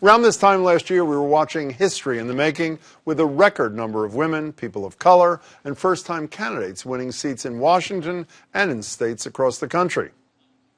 Around this time last year, we were watching history in the making with a record number of women, people of color, and first-time candidates winning seats in Washington and in states across the country.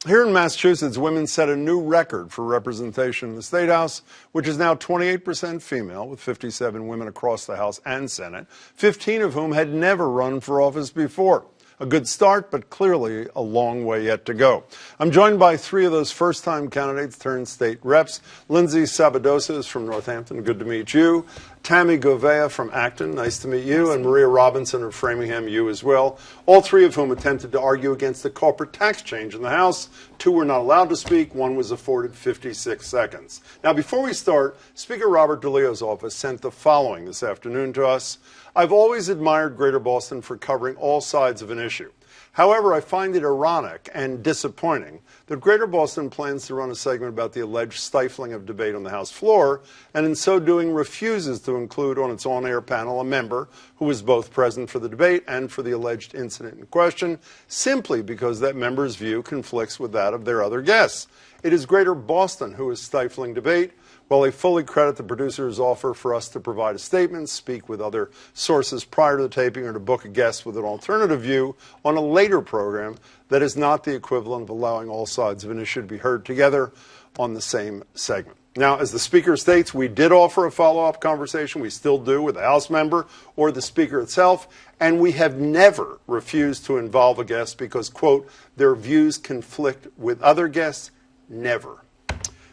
Here in Massachusetts, women set a new record for representation in the State House, which is now 28% female, with 57 women across the House and Senate, 15 of whom had never run for office before. A good start, but clearly a long way yet to go. I'm joined by three of those first-time candidates turned state reps. Linsday Sabadosa is from Northampton. Good to meet you. Tami Gouveia from Acton. Nice to meet you. And Maria Robinson of Framingham, you as well. All three of whom attempted to argue against the corporate tax change in the House. Two were not allowed to speak. One was afforded 56 seconds. Now, before we start, Speaker Robert DeLeo's office sent the following this afternoon to us. I've always admired Greater Boston for covering all sides of an issue. However, I find it ironic and disappointing that Greater Boston plans to run a segment about the alleged stifling of debate on the House floor, and in so doing refuses to include on its on-air panel a member who was both present for the debate and for the alleged incident in question, simply because that member's view conflicts with that of their other guests. It is Greater Boston who is stifling debate. While I fully credit the producer's offer for us to provide a statement, speak with other sources prior to the taping, or to book a guest with an alternative view on a later program, that is not the equivalent of allowing all sides of an issue to be heard together on the same segment. Now, as the Speaker states, we did offer a follow-up conversation. We still do with a House member or the Speaker itself, and we have never refused to involve a guest because, quote, their views conflict with other guests. Never.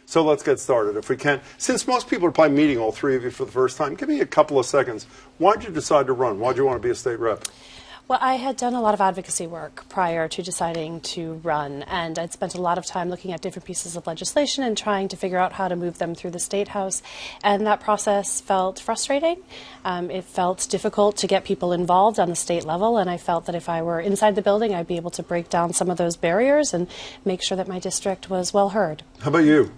So let's get started, if we can. Since most people are probably meeting all three of you for the first time, give me a couple of seconds. Why did you decide to run? Why did you want to be a state rep? Well, I had done a lot of advocacy work prior to deciding to run, and I'd spent a lot of time looking at different pieces of legislation and trying to figure out how to move them through the State House, and that process felt frustrating. It felt difficult to get people involved on the state level, and I felt that if I were inside the building, I'd be able to break down some of those barriers and make sure that my district was well heard. How about you?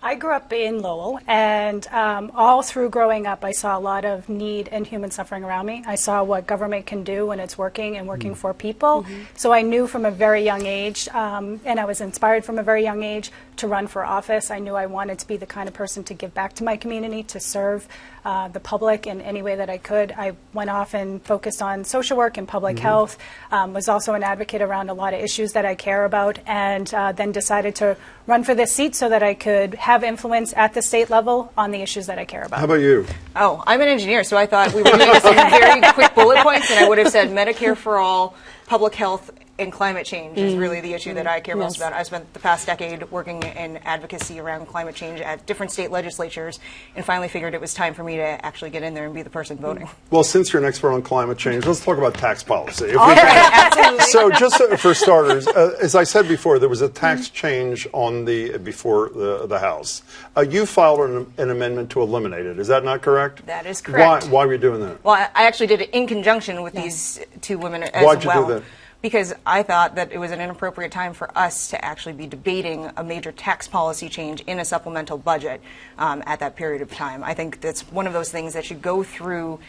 I grew up in Lowell, and all through growing up, I saw a lot of need and human suffering around me. I saw what government can do when it's working and working for people. So I knew from a very young age, and I was inspired from a very young age to run for office. I knew I wanted to be the kind of person to give back to my community, to serve the public in any way that I could. I went off and focused on social work and public health, was also an advocate around a lot of issues that I care about, and then decided to run for this seat so that I could have influence at the state level on the issues that I care about. How about you? Oh, I'm an engineer, so I thought we were doing some very quick bullet points, and I would have said Medicare for all, public health, and climate change is really the issue that I care most about. I spent the past decade working in advocacy around climate change at different state legislatures, and finally figured it was time for me to actually get in there and be the person voting. Well, since you're an expert on climate change, let's talk about tax policy. If All we right, can. absolutely. So just for starters, as I said before, there was a tax change on before the House. You filed an amendment to eliminate it. Is that not correct? That is correct. Why were you doing that? Well, I actually did it in conjunction with these two women as well. Why'd you do that? Because I thought that it was an inappropriate time for us to actually be debating a major tax policy change in a supplemental budget at that period of time. I think that's one of those things that should go through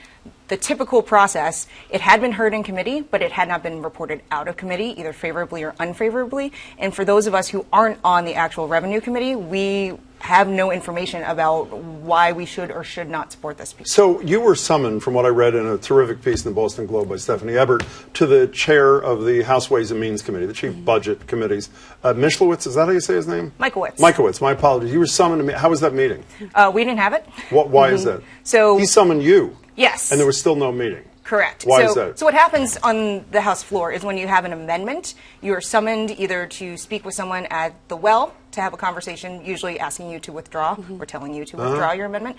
the typical process. It had been heard in committee, but it had not been reported out of committee, either favorably or unfavorably. And for those of us who aren't on the actual revenue committee, we have no information about why we should or should not support this piece. So you were summoned, from what I read in a terrific piece in the Boston Globe by Stephanie Ebert, to the chair of the House Ways and Means Committee, the chief budget committees. Michlowitz, is that how you say his name? Michaelwitz. Michaelwitz, my apologies. You were summoned to me. How was that meeting? We didn't have it. Why is that? So he summoned you. Yes. And there was still no meeting. Correct. Why is that? So what happens on the House floor is when you have an amendment, you are summoned either to speak with someone at the well, to have a conversation, usually asking you to withdraw or telling you to withdraw your amendment.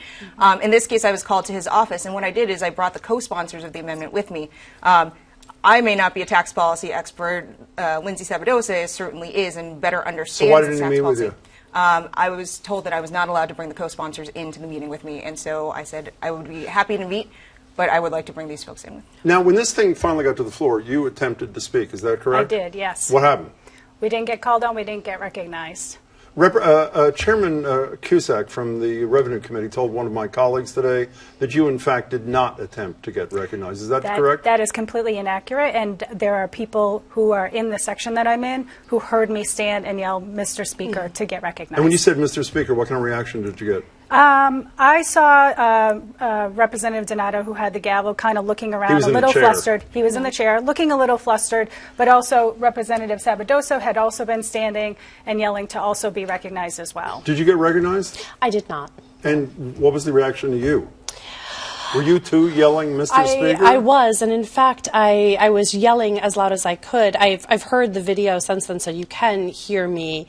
In this case, I was called to his office, and what I did is I brought the co-sponsors of the amendment with me. I may not be a tax policy expert. Linsday Sabadosa certainly is and better understands So why didn't tax he meet policy. with you? I was told that I was not allowed to bring the co-sponsors into the meeting with me, and so I said I would be happy to meet, but I would like to bring these folks in. Now, when this thing finally got to the floor, you attempted to speak. Is that correct? I did, yes. What happened? We didn't get called on. We didn't get recognized. Chairman Cusack from the Revenue Committee told one of my colleagues today that you, in fact, did not attempt to get recognized. Is that correct? That is completely inaccurate, and there are people who are in the section that I'm in who heard me stand and yell, Mr. Speaker, to get recognized. And when you said, Mr. Speaker, what kind of reaction did you get? I saw Representative Donato, who had the gavel, kind of looking around a little flustered. He was in the chair, looking a little flustered, but also Representative Sabadosa had also been standing and yelling to also be recognized as well. Did you get recognized? I did not. And what was the reaction to you? Were you too yelling, Mr. Speaker? I was, and in fact, I was yelling as loud as I could. I've heard the video since then, so you can hear me,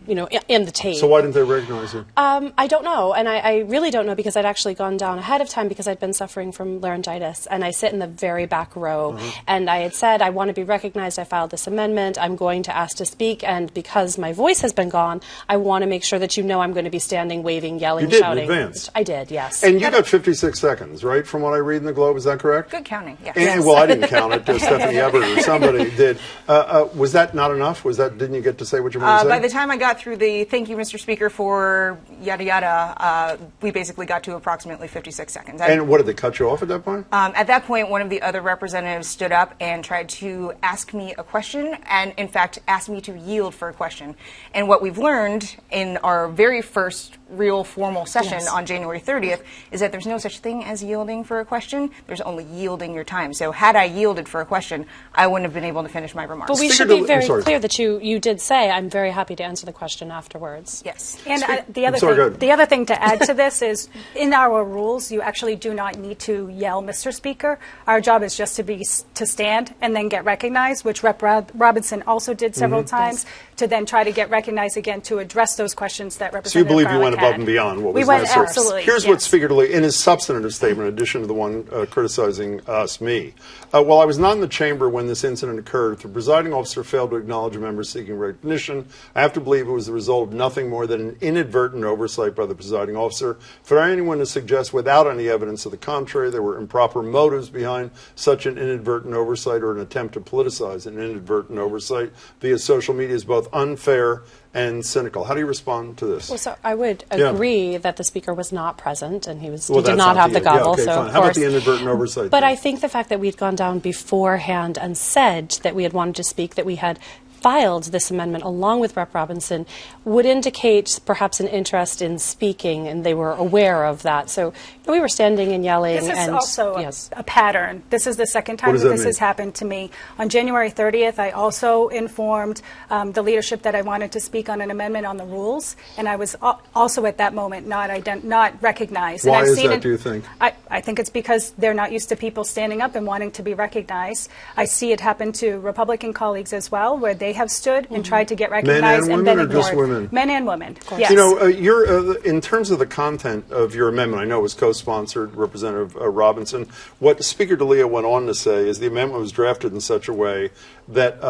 in the tape. So why didn't they recognize you? I don't know, and I really don't know, because I'd actually gone down ahead of time because I'd been suffering from laryngitis, and I sit in the very back row, and I had said, I want to be recognized, I filed this amendment, I'm going to ask to speak, and because my voice has been gone, I want to make sure that you know I'm going to be standing, waving, yelling, shouting. You did in advance. I did, yes. And you got 56 seconds, right, from what I read in the Globe, is that correct? Good counting, yes. And, well, I didn't count it, Stephanie Everett or somebody did. Was that not enough? Didn't you get to say what you wanted to say? By the time I got through the thank you, Mr. Speaker, for yada yada, we basically got to approximately 56 seconds. And what, did they cut you off at that point? At that point, one of the other representatives stood up and tried to ask me a question, and in fact asked me to yield for a question. And what we've learned in our very first real formal session on January 30th is that there's no such thing as yielding for a question. There's only yielding your time. So had I yielded for a question, I wouldn't have been able to finish my remarks. But we should be very clear that you did say, I'm very happy to answer the question afterwards. Yes. And the other thing to add to this is, in our rules, you actually do not need to yell, Mr. Speaker. Our job is just to stand and then get recognized, which Rep. Robinson also did several times, to then try to get recognized again to address those questions that Representative So you believe Garlick you went above and beyond what was necessary? necessary? Absolutely. Here's what Speaker DeLeo, in his substantive statement, in addition to the one criticizing me. While I was not in the chamber when this incident occurred, if the presiding officer failed to acknowledge a member seeking recognition, I have to believe it was the result of nothing more than an inadvertent oversight by the presiding officer. For anyone to suggest without any evidence of the contrary there were improper motives behind such an inadvertent oversight or an attempt to politicize an inadvertent oversight via social media is both unfair and cynical. How do you respond to this? Well, so I would agree that the Speaker was not present, and he did not have the gavel. gavel. Okay, so fine. of How course, about the inadvertent oversight? But I think the fact that we had gone down beforehand and said that we had wanted to speak, that we had filed this amendment along with Rep. Robinson, would indicate perhaps an interest in speaking, and they were aware of that. So we were standing and yelling. This is and, also a pattern. This is the second time that this has happened to me. On January 30th, I also informed the leadership that I wanted to speak on an amendment on the rules, and I was also at that moment not recognized. Why and is that, do you think? I think it's because they're not used to people standing up and wanting to be recognized. I see it happen to Republican colleagues as well, where they have stood and tried to get recognized and been ignored. Men and women, or just women? Men and women. Yes. You know, you're in terms of the content of your amendment, I know it was co-sponsored, Representative Robinson. What Speaker DeLeo went on to say is the amendment was drafted in such a way that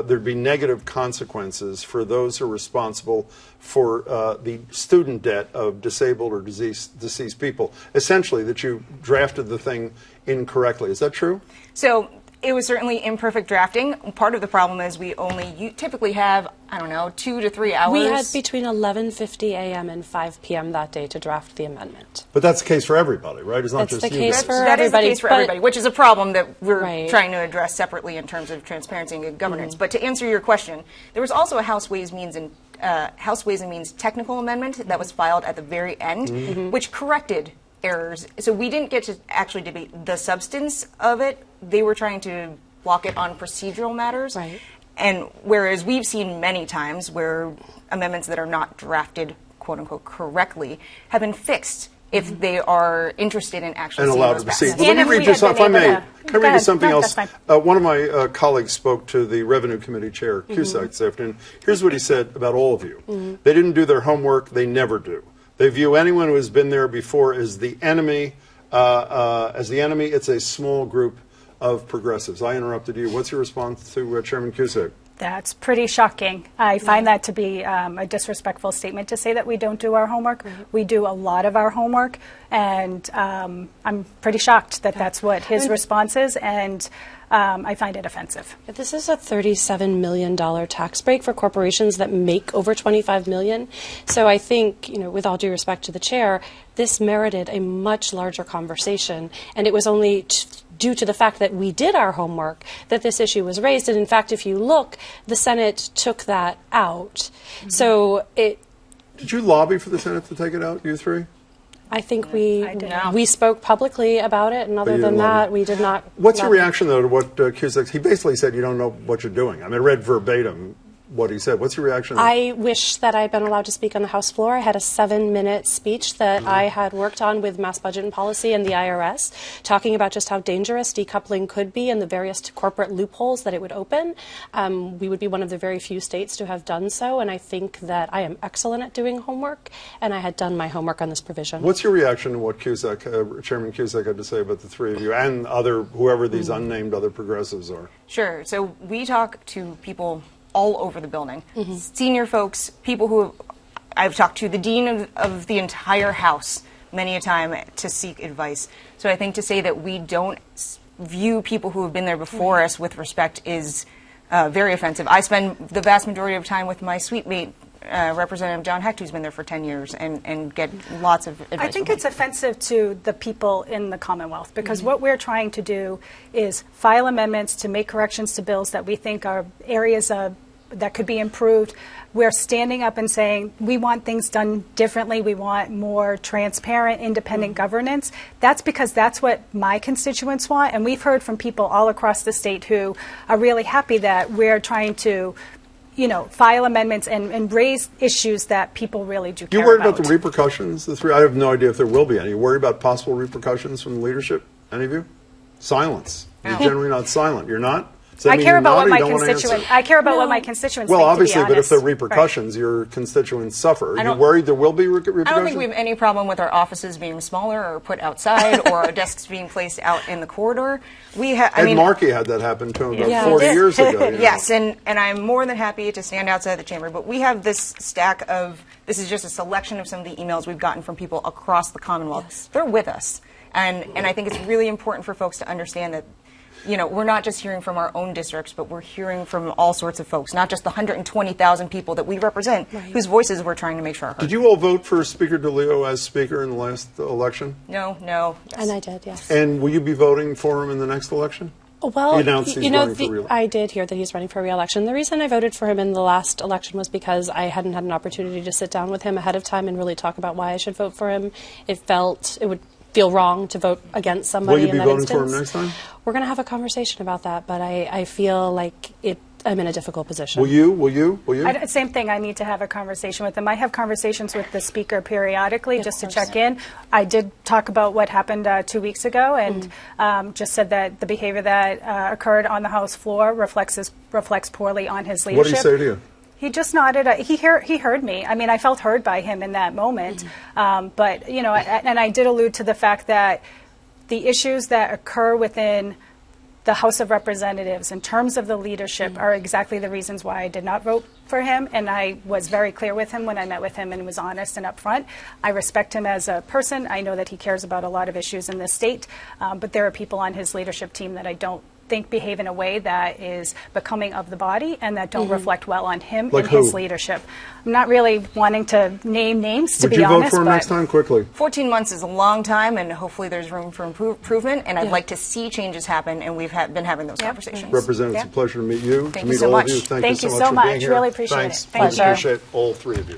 there'd be negative consequences for those who are responsible for the student debt of disabled or deceased people. Essentially, that you drafted the thing incorrectly. Is that true? So it was certainly imperfect drafting. Part of the problem is we only typically have, 2 to 3 hours. We had between 11:50 a.m. and 5 p.m. that day to draft the amendment. But that's the case for everybody, right? It's not That's just the you case guys. for That is the everybody, case for everybody, which is a problem that we're Right. trying to address separately in terms of transparency and good governance. But to answer your question, there was also a House Ways and Means technical amendment that was filed at the very end, which corrected errors. So we didn't get to actually debate the substance of it. They were trying to block it on procedural matters. Right. And whereas we've seen many times where amendments that are not drafted, quote unquote, correctly have been fixed if they are interested in actually And seeing allowed those to proceed. passes. Well, let me read you something, if I may. Can I read you something No, else? that's fine. One of my colleagues spoke to the Revenue Committee Chair, Cusack, this afternoon. Here's what he said about all of you. They didn't do their homework. They never do. They view anyone who has been there before as the enemy. It's a small group of progressives. I interrupted you. What's your response to Chairman Cusack? That's pretty shocking. I find that to be a disrespectful statement to say that we don't do our homework. We do a lot of our homework, and I'm pretty shocked that that's what his response is, and I find it offensive. This is a $37 million tax break for corporations that make over $25 million. So I think, with all due respect to the chair, this merited a much larger conversation, and it was only due to the fact that we did our homework that this issue was raised. And in fact, if you look, the Senate took that out. So Did you lobby for the Senate to take it out, you three? I think didn't. we spoke publicly about it, and other you than didn't lobby. that, we did not. What's your lobby. reaction, though, to what Cusack, he basically said you don't know what you're doing. I mean, I read verbatim what he said. What's your reaction? I wish that I'd been allowed to speak on the House floor. I had a 7-minute speech that I had worked on with Mass Budget and Policy and the IRS, talking about just how dangerous decoupling could be and the various corporate loopholes that it would open. We would be one of the very few states to have done so, and I think that I am excellent at doing homework, and I had done my homework on this provision. What's your reaction to what Cusack, Chairman Cusack had to say about the three of you and whoever these unnamed other progressives are? Sure. So we talk to people all over the building, senior folks, people who I've talked to, the dean of the entire House many a time to seek advice. So I think to say that we don't view people who have been there before us with respect is very offensive. I spend the vast majority of time with my suite mate, Representative John Hecht, who's been there for 10 years, and get lots of advice. I think it's offensive to the people in the Commonwealth, because what we're trying to do is file amendments to make corrections to bills that we think are areas that could be improved. We're standing up and saying we want things done differently. We want more transparent, independent governance. That's because that's what my constituents want, and we've heard from people all across the state who are really happy that we're trying to file amendments and raise issues that people really do care about. You worried about the repercussions? The three, I have no idea if there will be any. You worried about possible repercussions from the leadership? Any of you? Silence. You're generally not silent. You're not? I care about what my constituents. I care about what my constituents. Well, think, obviously, to be but if honest. there are repercussions, your constituents suffer. Are you worried there will be repercussions? I don't think we have any problem with our offices being smaller or put outside or our desks being placed out in the corridor. Ed Markey had that happen to him about 40 years ago. Yes, and I'm more than happy to stand outside the chamber. But we have this stack of, this is just a selection of some of the emails we've gotten from people across the Commonwealth. Yes. They're with us. And I think it's really important for folks to understand that we're not just hearing from our own districts, but we're hearing from all sorts of folks, not just the 120,000 people that we represent, whose voices we're trying to make sure are heard. Did you all vote for Speaker DeLeo as Speaker in the last election? No. Yes. And I did, yes. And will you be voting for him in the next election? Well, he announced he's running for re-election. I did hear that he's running for re-election. The reason I voted for him in the last election was because I hadn't had an opportunity to sit down with him ahead of time and really talk about why I should vote for him. It would feel wrong to vote against somebody in that instance. Will you be voting for him next time? We're going to have a conversation about that, but I feel like I'm in a difficult position. Will you? Same thing. I need to have a conversation with him. I have conversations with the Speaker periodically just to check in. I did talk about what happened 2 weeks ago and just said that the behavior that occurred on the House floor reflects poorly on his leadership. What did he say to you? He just nodded. He heard me. I mean, I felt heard by him in that moment. But, and I did allude to the fact that the issues that occur within the House of Representatives in terms of the leadership are exactly the reasons why I did not vote for him. And I was very clear with him when I met with him and was honest and upfront. I respect him as a person. I know that he cares about a lot of issues in this state. But there are people on his leadership team that I don't think behave in a way that is becoming of the body and that don't reflect well on him and his leadership. I'm not really wanting to name names, to be honest. Would you vote for him next time, quickly? 14 months is a long time, and hopefully there's room for improvement, and I'd like to see changes happen, and we've been having those conversations. Representative, it's a pleasure to meet you. Thank you so much. Thank you so much for being here. Really appreciate Thanks. it. Thank you. Appreciate all three of you.